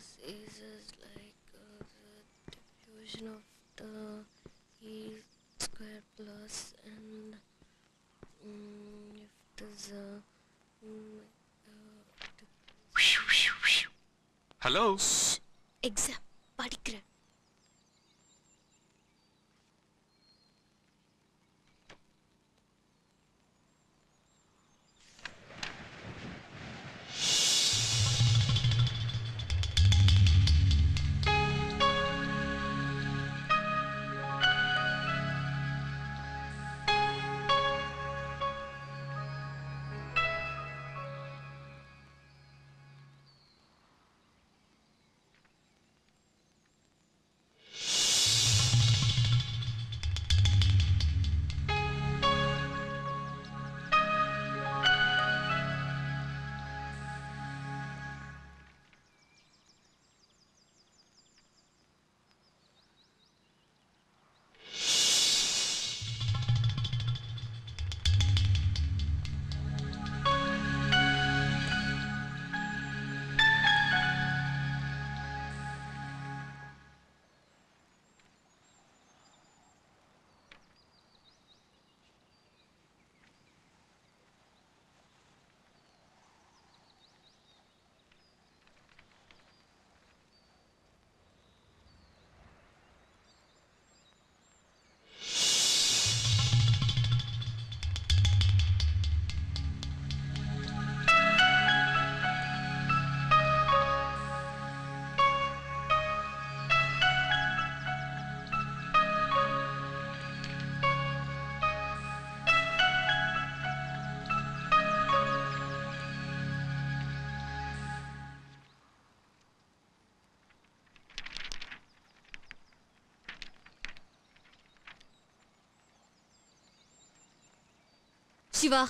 cos is like the diffusion of the e square plus and if there's a hello exam படிக்கிறேன். சிவா,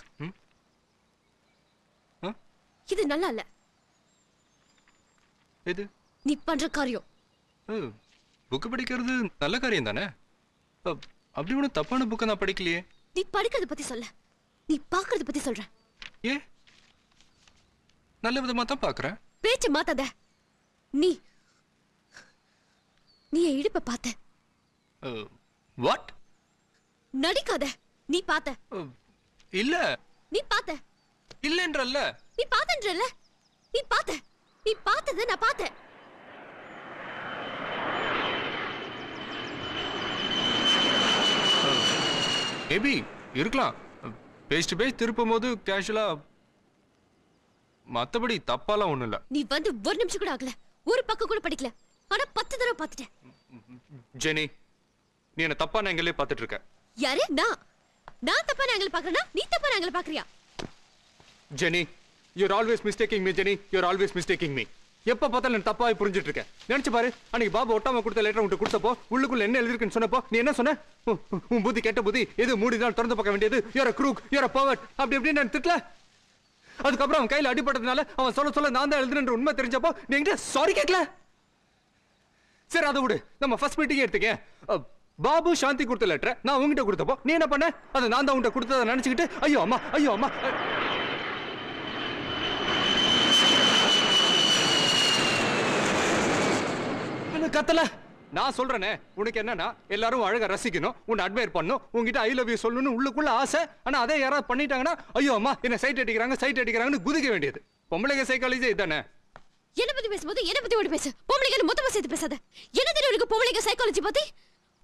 இது நல்லா இல்ல. எது நீ பண்ற காரியம்? புக் படிக்கிறது நல்ல காரியம் தானே. அப்படி ஒன்றும் தப்பான புக்கை நான் படிக்கலையே. நீ படிக்கிறத பத்தி சொல்ல, நீ பாக்குறத பத்தி சொல்ற. ஏ நல்ல விதமா தான் பாக்குறேன். பேச்சு மாத்தாத. நீ என் இடுப்ப பார்த்த. வாட்? நடிக்காத. நீ பார்த்த. இல்ல. நீ பார்த்த. இல்லன்றல்ல. நீ பார்த்தன்றல்ல. நீ பார்த்த. நீ பார்த்தத நான் பார்த்தேன். மேபி இருக்கலாம். பேஸ் டு பேஸ் திருப்பும் போது கேஷுவலா. மத்தபடி தப்பாலாம் ஒண்ணும் இல்ல. நீ வந்து ஒரு நிமிஷம் கூட ஆகல. ஒரு பக்கம் கூட படிக்கல. ஆனா 10 தடவை பார்த்துட்டேன். ஜெனி, நீ என்ன தப்பான ஆங்கிளே பார்த்துட்டு இருக்க. யாரு? நான் தப்பான ஆங்கிள் பார்க்கறேனா நீ தப்பான ஆங்கிள் பார்க்கறியா? Jenny, you are always mistaking me. Jenny, you are always mistaking me. எப்ப பார்த்தாலும் நான் தப்பாவே புரிஞ்சிட்டு இருக்கேன். நினைச்சு பாரு, அன்னைக்கு பாபு ஒட்டாம கொடுத்த லெட்டர் உன்கிட்ட கொடுத்தப்போ உள்ளுக்குள்ள என்ன எழுதிருக்குன்னு சொன்னப்போ நீ என்ன சொன்ன? உன் புத்தி கெட்ட புத்தி, எது மூடிதான் திறந்து பார்க்க வேண்டியது, you are a crook, you are a pervert அப்படி இப்படி நான் திட்டல. அதுக்கப்புறம் அவன் கையில அடிபட்டதுனால அவன் சொல்ல நான் தான் எழுதுறேன்ற உண்மை தெரிஞ்சப்போ நீ என்கிட்ட சாரி கேட்கல. சரி அதை விடு, நம்ம ஃபர்ஸ்ட் மீட்டிங் எடுத்துக்க. பாபு சாந்தி கொடுத்த லெட்டர் நான் உங்ககிட்ட கொடுத்தப்போ நீ என்ன பண்ண? அதை நான் தான் உங்ககிட்ட கொடுத்ததை நினைச்சுக்கிட்டு ஐயோ அம்மா கத்தல. நான் சொல்றேனே, உனக்கு என்னன்னா எல்லாரும் அழகா ரசிக்கணும், உன்னை அட்மையர் பண்ணணும், உங்ககிட்ட ஐ லவ் யூ சொல்லணும்னு உள்ளுக்குள்ள ஆசை. ஆனா அதே யாராவது பண்ணிட்டாங்கன்னா ஐயோ அம்மா என்ன சைட் அடிக்கிறாங்கன்னு குதிக்க வேண்டியது. பொம்பளைங்க சைக்காலஜி இதானே. என்ன பத்தி பேசும்போது என்ன பத்தி ஓடி பேசு. பொம்பளைங்க மொத்தமா சேர்த்து பேசாத. என்ன தெரியும் உனக்கு பொம்பளைங்க சைக்காலஜி பத்தி?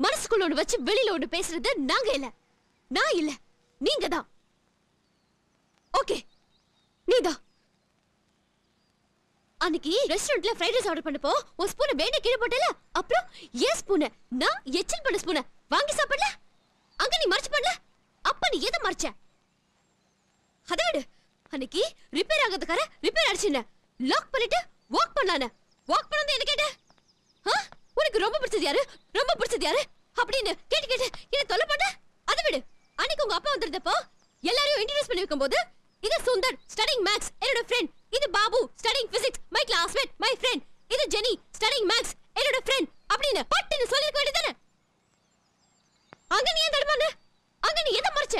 மனசுக்குள்ள ஒன்று வச்சு வெளியில ஒன்று பேசுறது நாங்க இல்ல, நான் இல்ல, நீங்க தான். ஓகே, நீதான். அன்னைக்கு ரெஸ்டாரண்ட்ல ஃப்ரைட் ரைஸ் ஆர்டர் பண்ணப்போ ஒரு ஸ்பூனை வேணே கீழே போட்டல. அப்புறம் ஏன் ஸ்பூனை நான் எச்சில் பண்ண ஸ்பூனை வாங்கி சாப்பிடல. அங்க நீ மறைச்சு பண்ணல. அப்ப நீ எதை மறைச்ச? அதை விடு. அன்னைக்கு ரிப்பேர் ஆகிறதுக்கார ரிப்பேர் அடிச்சுன லாக் பண்ணிட்டு வாக் பண்ணானே. வாக் பண்ணது என்ன கேட்ட? உனக்கு ரொம்ப பிடிச்சது யாரு அப்படின்னு கேட்டு என்ன தொல்லை பண்ண. அதை விடு. அன்னைக்கு உங்க அப்பா வந்திருந்தப்போ எல்லாரையும் இன்ட்ரோடியூஸ் பண்ணி வைக்கும் போது இது சுந்தர் ஸ்டடிங் மேக்ஸ் என்னோட ஃப்ரெண்ட், இது Babu studying physics my classmate my friend, இது ஜெனி ஸ்டடிங் மேக்ஸ் என்னோட ஃப்ரெண்ட் அப்படின்னு பட்டுன்னு சொல்லிருக்க வேண்டியதானே. அங்க நீ ஏன் தடுமாறு? அங்க நீ எதை மறைச்ச?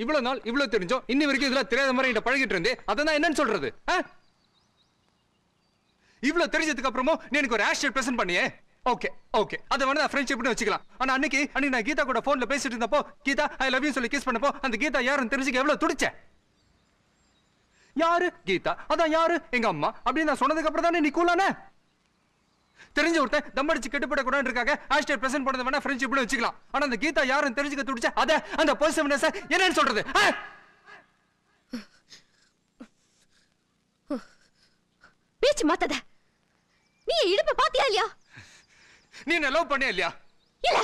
இவ்வளவு நாள் இவ்வளவு தெரிஞ்சோம் இன்னி வரைக்கும் இதெல்லாம் தெரியாத மாதிரி பழகிட்டு இருந்தே. அதான் என்னன்னு சொல்றது? இவ்வளவு தெரிஞ்சதுக்கு அப்புறமும் நீ எனக்கு ஒரு ஆஷ் பிரசன்ட் பண்ணியே. ஓகே ஓகே, அதை வந்து நான் ஃப்ரெண்ட்ஷிப்னு வச்சுக்கலாம். ஆனா அன்னைக்கு நான் கீதா கூட போன்ல பேசிட்டு இருந்தப்போ கீதா ஐ லவ் யூ சொல்லி கிஸ் பண்ணப்போ அந்த கீதா யாருன்னு தெரிஞ்சுக்க எவ்வளவு துடிச்ச. யாரு கீதா? அதான் யாரு எங்க அம்மா அப்படின்னு நான் சொன்னதுக்கு அப்புறம் தானே நீ கூலானே. தெரிஞ்ச ஒருத்தன் தம்மடிச்சு கெட்டுப்பட கூடாது இருக்காங்க ஹேஷ்டேக் பிரசன்ட் பண்ணது வேணா ஃப்ரெண்ட்ஷிப்னு வச்சுக்கலாம். ஆனா அந்த கீதா யாருன்னு தெரிஞ்சுக்க துடிச்ச அத அந்த பொசிட்டிவ்னஸ் என்னன்னு சொல்றது? பேச்சு மாத்தாத. நீ இடுப்ப பாத்தியா இல்லையா? நீ என்ன லவ் பண்ணியா இல்லையா? இல்ல.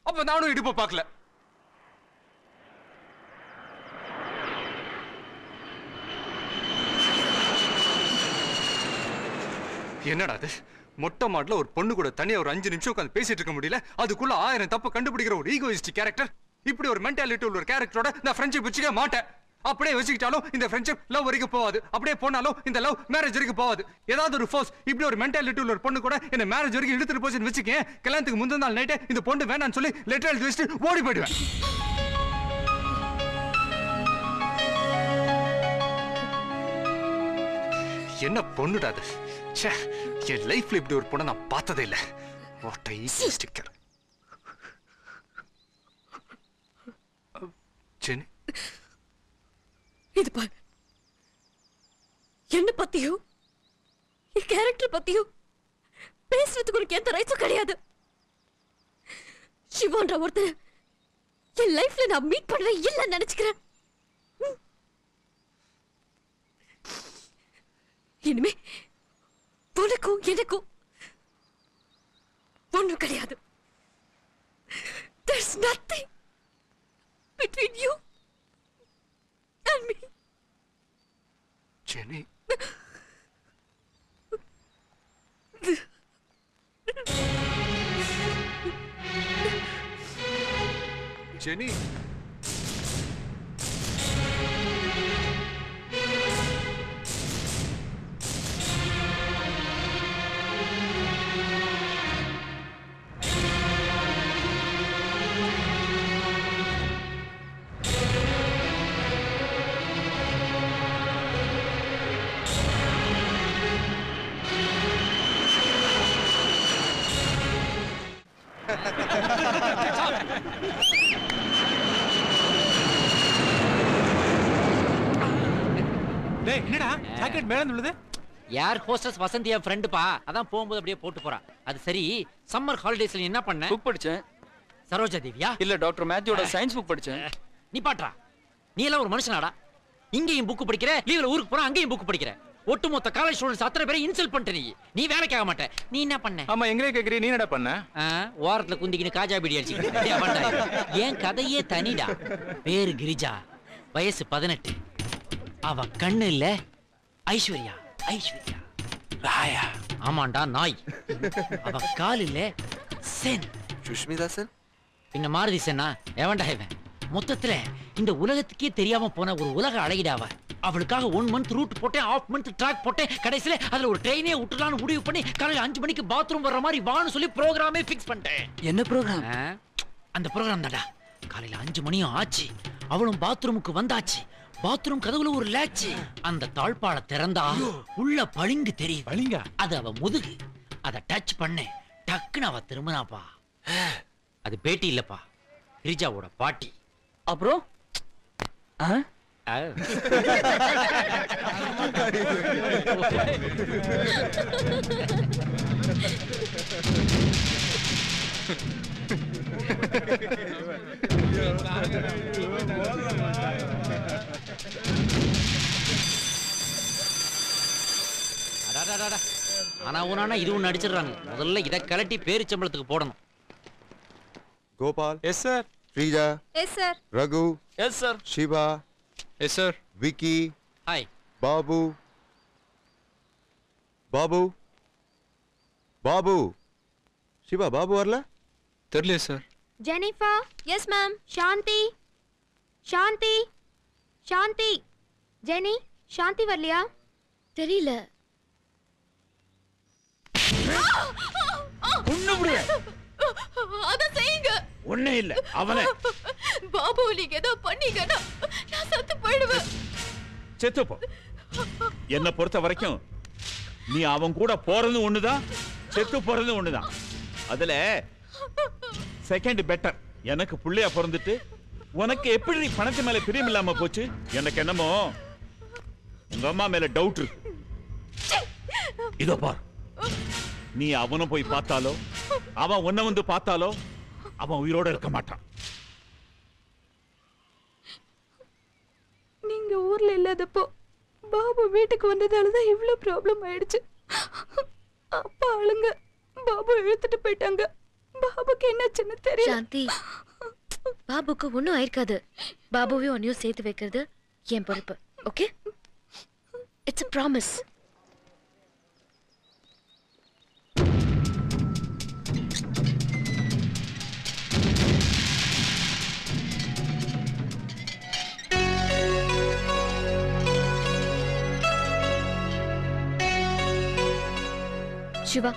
அப்ப நானும் இடுப்ப பார்க்கல. என்னடா அது? மொட்டை மாடல ஒரு பொண்ணு கூட தனியா ஒரு 5 நிமிஷம் உட்கார்ந்து பேசிட்டு இருக்க முடியல, அதுக்குள்ள 1000 தப்பு கண்டுபிடிக்கிற ஒரு ஈகோயிஸ்டிக் கேரக்டர். இப்படி ஒரு மென்டாலிட்டி உள்ள ஒரு கேரக்டரோட நான் ஃப்ரெண்ட்ஷிப் வச்சுக்க மாட்டேன். அப்படியே வச்சுக்கிட்டாலும் இந்த ஃப்ரெண்ட்ஷிப் லவ் வரைக்கும் போகாது. அப்படியே போனாலும் இந்த லவ் மேரேஜ் வரைக்கும் போகாது. ஏதாவது ஒரு ஃபோர்ஸ் இப்படி ஒரு மென்டாலிட்டி உள்ள ஒரு பொண்ணு கூட என்ன மேரேஜ் வரைக்கும் இழுத்துட்டு போச்சுன்னு வச்சுக்கேன், கல்யாணத்துக்கு முந்தின நாள் நைட்டே இந்த பொண்ணு வேணான்னு சொல்லி லெட்டர் எழுதி வச்சுட்டு ஓடி போயிடுவேன். என்ன பொண்ணுடா அது? என் லைஃப்ல இப்படி ஒரு பொண்ணை நான் பார்த்ததே இல்லை. What a egoistic girl. Jenny, இது பாரு, என்ன பத்தியோ என் கேரக்டர் பத்தியோ பேசுறதுக்கு உனக்கு எந்த ரைட்ஸும் கிடையாது. சிவான்ற ஒருத்தர் என் லைஃப்ல நான் மீட் பண்ணவே இல்லைன்னு நினைச்சுக்கிறேன். இனிமே உனக்கும் எனக்கும் ஒண்ணும் கிடையாது. There's nothing between you and me. Jenny, Jenny, என்னடா ஜாக்கெட் மேல உள்ளது? யார் ஹோஸ்டஸ் வசந்தி என் ஃப்ரெண்டுப்பா, அதான் போகும்போது அப்படியே போட்டு போறா. அது சரி, சம்மர் ஹாலிடேஸ்ல நீ என்ன பண்ண? புக் படிச்சேன். சரோஜா தேவியா? இல்ல டாக்டர் மேத்யூட சயின்ஸ் புக் படிச்சேன். நீ பாட்றா, நீ எல்லாம் ஒரு மனுஷனாடா? இங்கேயும் புக் படிக்கிற, லீவ்ல ஊருக்கு போற, அங்கேயும் புக் படிக்கிற. ஒட்டுமொத்த காலேஜ் ஸ்டூடண்ட்ஸ் அத்தனை பேரை இன்சல்ட் பண்ணிட்ட. நீ வேலைக்கு ஆக மாட்ட. நீ என்ன பண்ண? ஆமா, எங்களே கேக்குறீ, நீ என்னடா பண்ண? ஓரத்துல குந்திக்கின்னு காஜா பீடி அடிச்சுக்கிட்டு என் கதையே தனிடா. பேரு கிரிஜா, வயசு 18. அவ கண்ணு இல்ல ஐஸ்வர்யா. ஐஸ்வர்யா ராயா? ஆமாண்டா நாய். அவ கால் இல்ல சென். சுஷ்மிதா சென்? பின்ன மாருதி சென்னா? எவன்டா இவன்? மொத்தத்துல இந்த உலகத்துக்கே தெரியாம போன ஒரு உலக அழகிடாவ. அவளுக்காக 1 மந்த் ரூட் போட்டேன், 1/2 மந்த் ட்ராக் போட்டேன். கடைசியில அதுல ஒரு ட்ரெயினே விட்டுலான்னு முடிவு பண்ணி காலையில 5 மணிக்கு பாத்ரூம் வர்ற மாதிரி வான்னு சொல்லி ப்ரோக்ராமே ஃபிக்ஸ் பண்ணிட்டேன். என்ன ப்ரோக்ராம்? அந்த ப்ரோக்ராம் தான்டா. காலையில 5 மணியும் ஆச்சு, அவளும் பாத்ரூமுக்கு வந்தாச்சு. பாத்ரூம் கதவுல ஒரு லேட்ச். அந்த தாழ்பாள திறந்தா உள்ள பளிங்கு தெரியும். பளிங்கா? அது அவ முதுகு. அத டச் பண்ண டக்குன்னு அவ திரும்பினாப்பா. அது பேட்டி இல்லப்பா, கிரிஜாவோட பாட்டி. அப்புறம் ஆனா ஊனா இது ஒண்ணு அடிச்சிடுறாங்க. முதல்ல இதை கலட்டி பேரிச்சம்பளத்துக்கு போடணும். Gopal? Yes sir. Srija? Yes sir. Raghu? Yes sir. Shiva? Yes sir. Vicky? Hi. Babu? Babu? Babu? Shiva, Babu வரல? தெரியல sir. Jennifer? Yes ma'am. Shanti? Shanti? Shanti? Jenny? Shanti வரலையா? தெரியல. அத செய்யுங்க. ஒண்ணே இல்ல, அவனே. பாபு நீங்க ஏதோ பண்ணீங்கன்னா நான் செத்து போயிடுவேன். செத்து போ. என்ன பொறுத்த வரைக்கும் நீ அவன் கூட போறது ஒண்ணுதான், செத்து போறது ஒண்ணுதான். அதுல செகண்ட் பெட்டர். எனக்கு புள்ளையா பிறந்துட்டு உனக்கு எப்படி பணத்து மேல பிரியம் இல்லாம போச்சு? எனக்கு என்னமோ உங்க அம்மா மேல டவுட் இருக்கு. இதோ பார், நீ அவனை போய் பார்த்தாலோ அவன் உன்னை வந்து பார்த்தாலோ அவன் உயிரோட இருக்க மாட்டான். நீங்க ஊர்ல இல்லாதப்போ பாபு வீட்டுக்கு வந்ததாலதான் இவ்வளவு ப்ராப்ளம் ஆயிடுச்சு. அப்பா ஆளுங்க பாபு இழுத்துட்டு போயிட்டாங்க. பாபுக்கு என்னாச்சுன்னு தெரியல. சாந்தி, பாபுக்கு ஒன்னும் ஆயிருக்காது. பாபுவையும் ஒன்னையும் சேர்த்து வைக்கிறது என் பொறுப்பு. Okay, it's a promise. Shiva,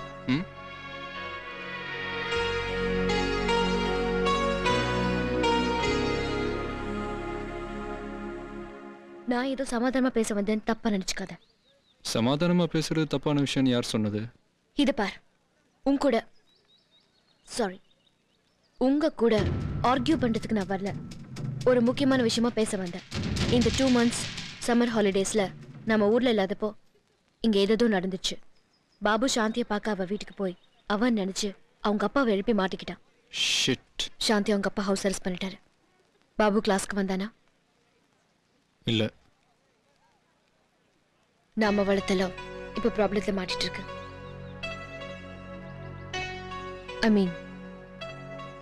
நான் ஏதோ சமாதானமா பேச வந்தேன், தப்பா நினைச்சுக்காத. சமாதானமா பேசுறது தப்பான விஷயம் யார் சொன்னது? இது பார், உங்க கூட ஆர்கியூ பண்றதுக்கு நான் வரல. ஒரு முக்கியமான விஷயமா பேச வந்தேன். இந்த 2 months சம்மர் ஹாலிடேஸ்ல நம்ம ஊர்ல இல்லாதப்போ இங்க ஏதோ நடந்துச்சு. பாபு சாந்தியை பார்க்க அவ வீட்டுக்கு போய் அவன் நினைச்சு அவங்க அப்பாவை எழுப்பி மாட்டிக்கிட்டான். ஷிட். சாந்தி அவங்க அப்பா ஹவுஸ் அரெஸ்ட் பண்ணிட்டாரு. பாபு கிளாஸ்க்கு வந்தானா? இல்ல. நாம வளர்த்தல இப்ப ப்ராப்ளத்துல மாட்டிட்டு இருக்கு. ஐ மீன்,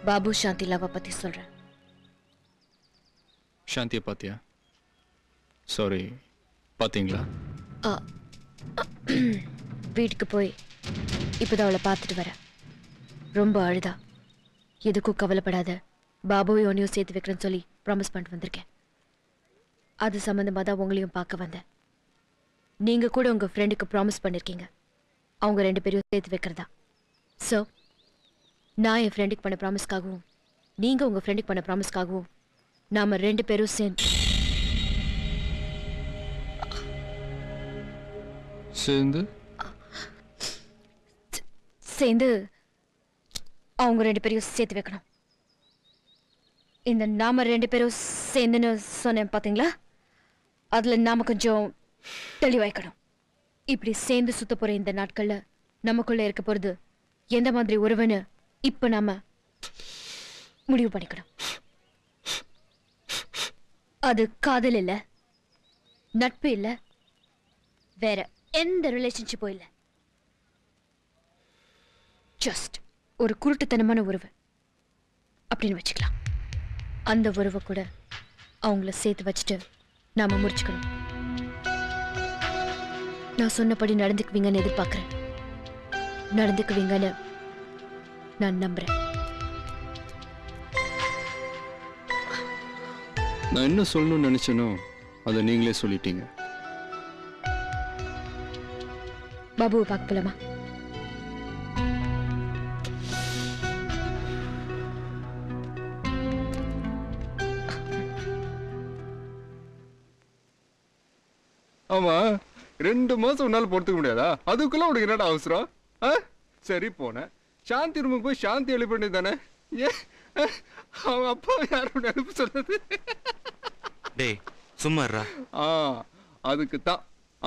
பாபு சாந்தி லவ் பத்தி சொல்றேன். சாந்தியை பாத்தியா? சாரி, பாத்தீங்களா? வீட்டுக்கு போய் இப்பதான் அவளை பார்த்துட்டு வர. ரொம்ப அழுதா. எதுக்கும் கவலைப்படாத, பாபுவை ஒன்னையும் சேர்த்து வைக்கிறேன்னு சொல்லி ப்ராமிஸ் பண்ணிட்டு வந்திருக்கேன். அது சம்பந்தமா தான் உங்களையும் பார்க்க வந்தேன். நீங்க கூட உங்க ஃப்ரெண்டுக்கு ப்ராமிஸ் பண்ணிருக்கீங்க அவங்க 2 பேரையும் சேர்த்து வைக்கிறதா. ஸோ நான் என் ஃப்ரெண்டுக்கு பண்ண ப்ராமிஸ்க்காகவும் நீங்க உங்க ஃப்ரெண்டுக்கு பண்ண ப்ராமிஸ்க்காகவும் நாம 2 பேரும் சேர்ந்து அவங்க 2 பேரையும் சேர்த்து வைக்கணும். இந்த நாம 2 பேரும் சேர்ந்துன்னு சொன்னேன் பாத்தீங்களா, அதுல நாம கொஞ்சம் தெளிவாய்க்கணும். இப்படி சேர்ந்து சுத்த போற இந்த நாட்கள்ல நமக்குள்ள இருக்க போறது எந்த மாதிரி உறவுன்னு இப்ப நாம முடிவு பண்ணிக்கணும். அது காதல் இல்ல, நட்பு இல்ல, வேற எந்த ரிலேஷன்ஷிப்பும் இல்ல. ஜஸ்ட் ஒரு குருட்டுத்தனமான உறவு அப்படின்னு வச்சுக்கலாம். அந்த உறவை கூட அவங்கள சேர்த்து வச்சுட்டு நாம முடிச்சுக்கணும். நான் சொன்னபடி நடந்துக்குவீங்கன்னு எதிர்பார்க்கிறேன். நடந்துக்குவீங்கன்னு நான் நம்புறேன். நான் என்ன சொல்லணும்னு நினைச்சேனோ அதை நீங்களே சொல்லிட்டீங்க. பாபுவை பார்க்க போலாமா? ஆமா, 2 மாசம் உன்னால பொறுத்துக்க முடியாதா? அதுக்குள்ள உனக்கு என்னடா அவசரம்? சரி, போனேன் சாந்தி ரூமுக்கு போய் சாந்தி எழுப்ப வேண்டியது தானே? ஏன் அவன் அப்பா யாரும் எழுப்ப சொன்னது? டேய் சும்மாறா.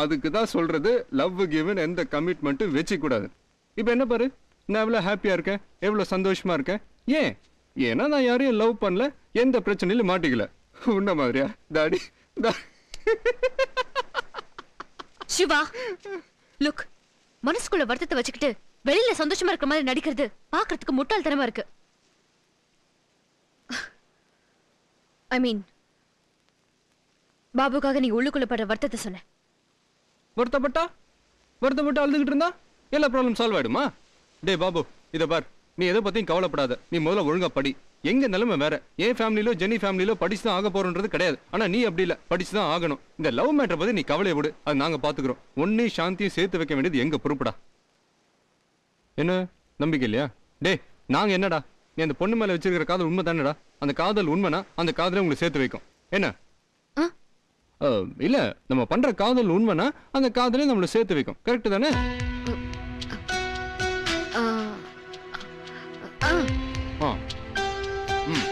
அதுக்கு தான் சொல்றது, லவ் கிவன் எந்த கமிட்மெண்ட்டும் வச்சுக்க கூடாது. இப்போ என்ன பாரு, நான் எவ்வளோ ஹாப்பியா இருக்கேன், எவ்வளோ சந்தோஷமா இருக்கேன். ஏன்னா நான் யாரையும் லவ் பண்ணல, எந்த பிரச்சனையிலும் மாட்டிக்கல. உன்ன மாதிரியா தாடி? சிவா, லுக், மனசுக்குள்ள வருத்தத்தை வச்சுக்கிட்டு வெளியில சந்தோஷமா இருக்கிற மாதிரி நடிக்கிறது பாக்குறதுக்கு முட்டாள்தனமா இருக்கு. ஐ மீன், பாபுக்காக நீ உள்ளுக்குள்ள படுற வருத்தத்தை சொன்ன. வருத்தப்பட்டு அழுதுகிட்டு இருந்தா எல்லா ப்ராப்ளம் சால்வ் ஆயிடுமா? டே பாபு, இதை பார், நீ எதை பத்தியும் கவலைப்படாத. நீ முதல்ல ஒழுங்கா படி. எங்க நிலைமை வேற. என் ஃபேமிலியிலோ ஜெனி ஃபேமிலியிலோ படிச்சு தான் ஆக போறோன்றது கிடையாது. ஆனா நீ அப்படி இல்ல, படிச்சு தான் ஆகணும். இந்த லவ் மேட்டர் பத்தி நீ கவலையை விடு, அது நாங்க பாத்துக்கிறோம். ஒன்னே சாந்தியும் சேர்த்து வைக்க வேண்டியது எங்க பொறுப்புடா. என்ன நம்பிக்கை இல்லையா? டே, நாங்க என்னடா, நீ அந்த பொண்ணு மேல வச்சிருக்கிற காதல் உண்மை தானடா? அந்த காதல் உண்மைனா அந்த காதலை உங்களை சேர்த்து வைக்கும். என்ன இல்லை நம்ம பண்ணுற காதல் உண்மைனா அந்த காதலே நம்மளை சேர்த்து வைக்கும். கரெக்டு தானே? ஆ ம்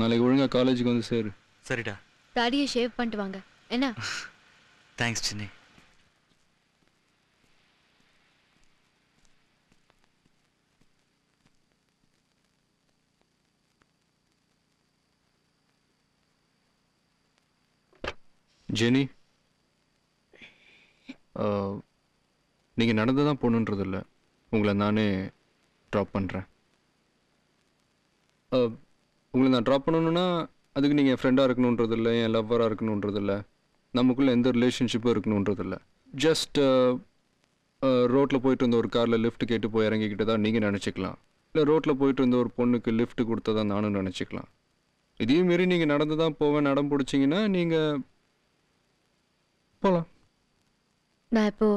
நாளைக்கு ஒழுங்கா காலேஜுக்கு வந்து சேரு. சரிடா. தாடியை ஷேவ் பண்ணிட்டு வாங்க. என்ன? தேங்க்ஸ் சின்னி. ஜெனி, நீங்கள் நடந்து தான் போகணுன்றதில்ல, உங்களை நானே ட்ராப் பண்ணுறேன். உங்களை நான் ட்ராப் பண்ணணுன்னா அதுக்கு நீங்கள் என் ஃப்ரெண்டாக இருக்கணுன்றதில்ல, என் லவ்வராக இருக்கணுன்றதில்ல, நமக்குள்ளே எந்த ரிலேஷன்ஷிப்பும் இருக்கணுன்றதில்ல. ஜஸ்ட் ரோட்டில் போயிட்டு இருந்த ஒரு காரில் லிஃப்ட் கேட்டு போய் இறங்கிக்கிட்டு தான் நீங்கள் நினச்சிக்கலாம். இல்லை ரோட்டில் போயிட்டு இருந்த ஒரு பொண்ணுக்கு லிஃப்ட் கொடுத்ததான் நானும் நினச்சிக்கலாம். இதையும் மாரி நீங்கள் நடந்து தான் போவேன் நடம் பிடிச்சிங்கன்னா நீங்கள் போகலாம். நான் இப்போ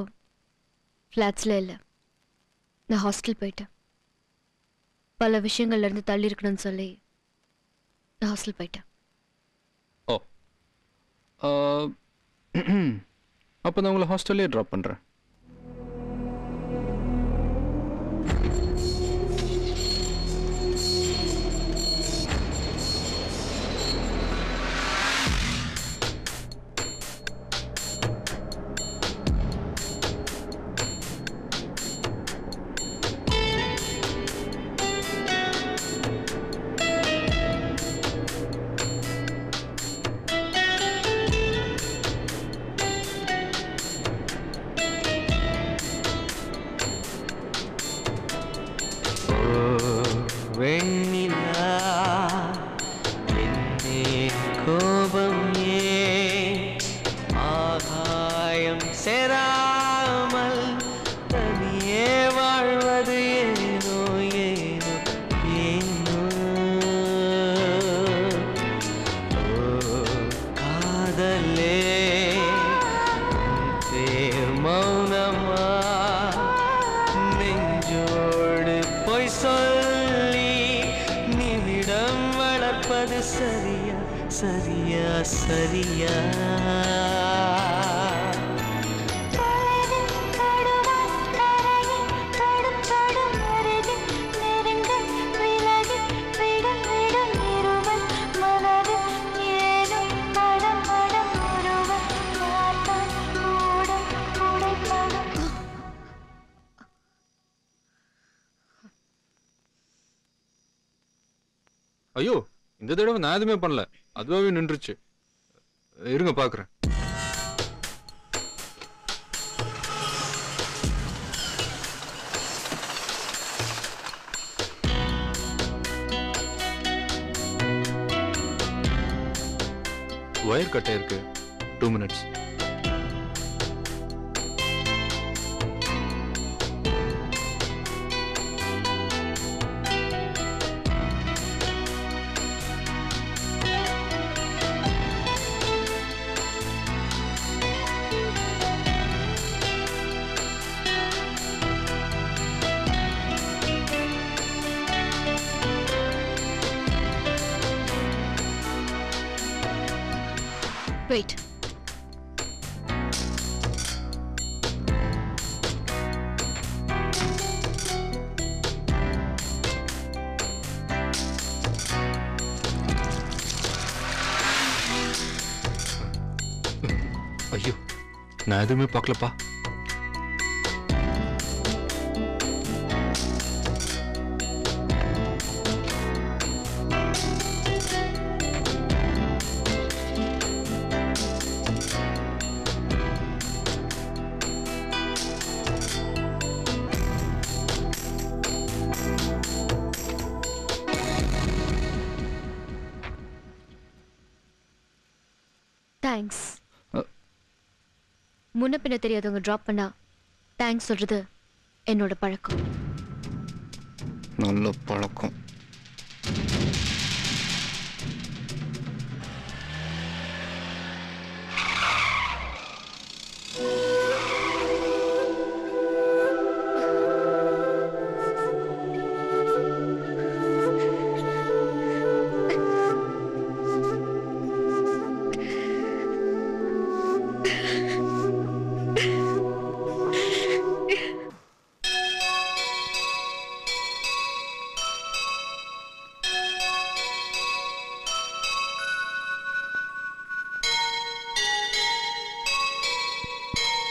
ஃப்ளாட்ஸில் இல்லை, நான் ஹாஸ்டல் போயிட்டேன். பல விஷயங்கள்லேருந்து தள்ளி இருக்கணும்னு சொல்லி நான் ஹாஸ்டல் போயிட்டேன். ஓ, அப்போ நான் உங்களை ஹாஸ்டல்லே ட்ராப் பண்ணுறேன். வெண்ணிலா என்னே கோபம் ஏன் ஆகாயம் சேராமல் தனியே வாழ்வது ஏனோ ஏனோ ஏனோ காதலே தேர் மௌனமா நெஞ்சோடு பொய் சொல்லி நிமிடம் வளர்ப்பது சரியா சரியா சரியா ஐயோ, இந்த தடவை நான் எதுவுமே பண்ணல, அதுவாகவே நின்றுச்சு. இருங்க பார்க்குறேன். ஒயர் கட்டே இருக்கு. 2 minutes. Wait. ஐயோ, நான் எதுவுமே பார்க்கலப்பா. தேங்க்ஸ். முன்ன பின்ன தெரியாதவங்க ட்ராப் பண்ணா தேங்க்ஸ் சொல்றது என்னோட பழக்கம். நல்ல பழக்கம்.